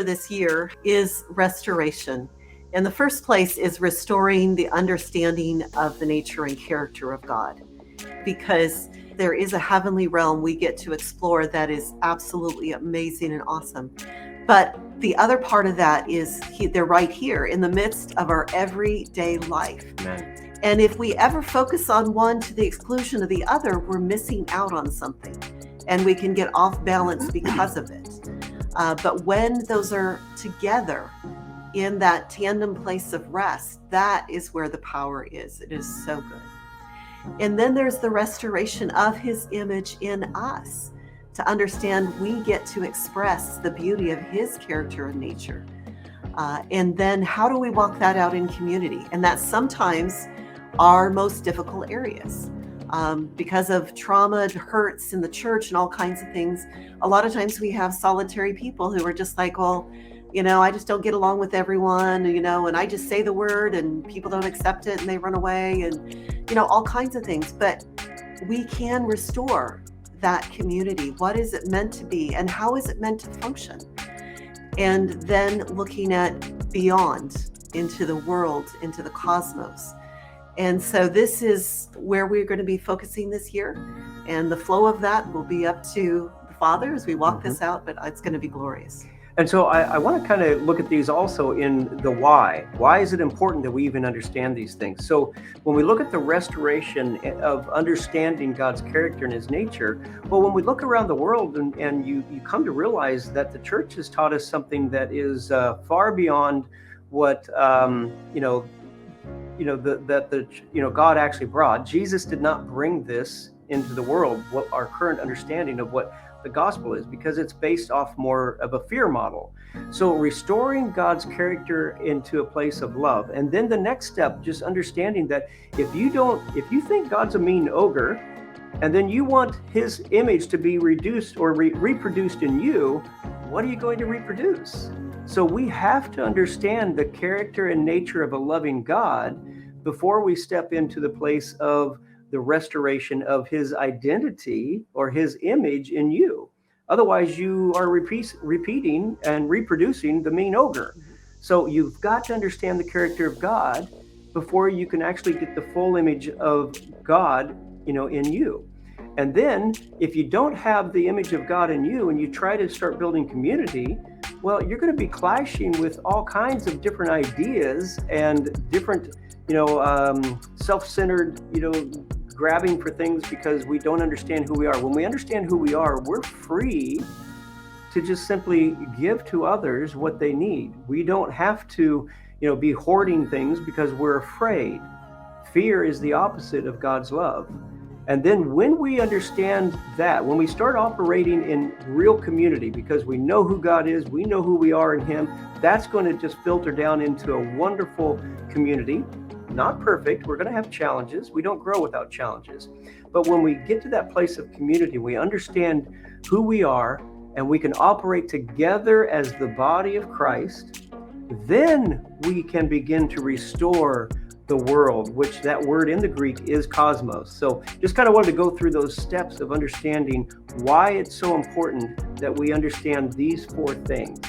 for this year is restoration. And the first place is restoring the understanding of the nature and character of God, because there is a heavenly realm we get to explore that is absolutely amazing and awesome. But the other part of that is they're right here in the midst of our everyday life. Amen. And if we ever focus on one to the exclusion of the other, we're missing out on something, and we can get off balance because of it. But when those are together in that tandem place of rest, that is where the power is. It is so good. And then there's the restoration of his image in us, to understand we get to express the beauty of his character and nature. And then how do we walk that out in community? And that's sometimes our most difficult areas. Because of trauma, hurts in the church and all kinds of things, a lot of times we have solitary people who are just like, well, I just don't get along with everyone, and I just say the word and people don't accept it and they run away, and, all kinds of things. But we can restore that community. What is it meant to be, and how is it meant to function? And then looking at beyond, into the world, into the cosmos. And so this is where we're going to be focusing this year. And the flow of that will be up to the Father as we walk this out, but it's going to be glorious. And so I want to kind of look at these also in the why. Why is it important that we even understand these things? So when we look at the restoration of understanding God's character and his nature, well, when we look around the world and you come to realize that the church has taught us something that is far beyond what, God actually brought. Jesus did not bring this into the world, what our current understanding of what the gospel is, because it's based off more of a fear model. So restoring God's character into a place of love. And then the next step, just understanding that if you think God's a mean ogre, and then you want his image to be reduced or reproduced in you, what are you going to reproduce? So we have to understand the character and nature of a loving God before we step into the place of the restoration of his identity or his image in you. Otherwise, you are repeating and reproducing the mean ogre. So you've got to understand the character of God before you can actually get the full image of God, in you. And then if you don't have the image of God in you and you try to start building community, well, you're going to be clashing with all kinds of different ideas and different, self-centered, grabbing for things because we don't understand who we are. When we understand who we are, we're free to just simply give to others what they need. We don't have to, be hoarding things because we're afraid. Fear is the opposite of God's love. And then when we understand that, when we start operating in real community, because we know who God is, we know who we are in him, that's going to just filter down into a wonderful community. Not perfect. We're going to have challenges. We don't grow without challenges. But when we get to that place of community, we understand who we are, and we can operate together as the body of Christ, then we can begin to restore the world, which that word in the Greek is cosmos. So just kind of wanted to go through those steps of understanding why it's so important that we understand these four things.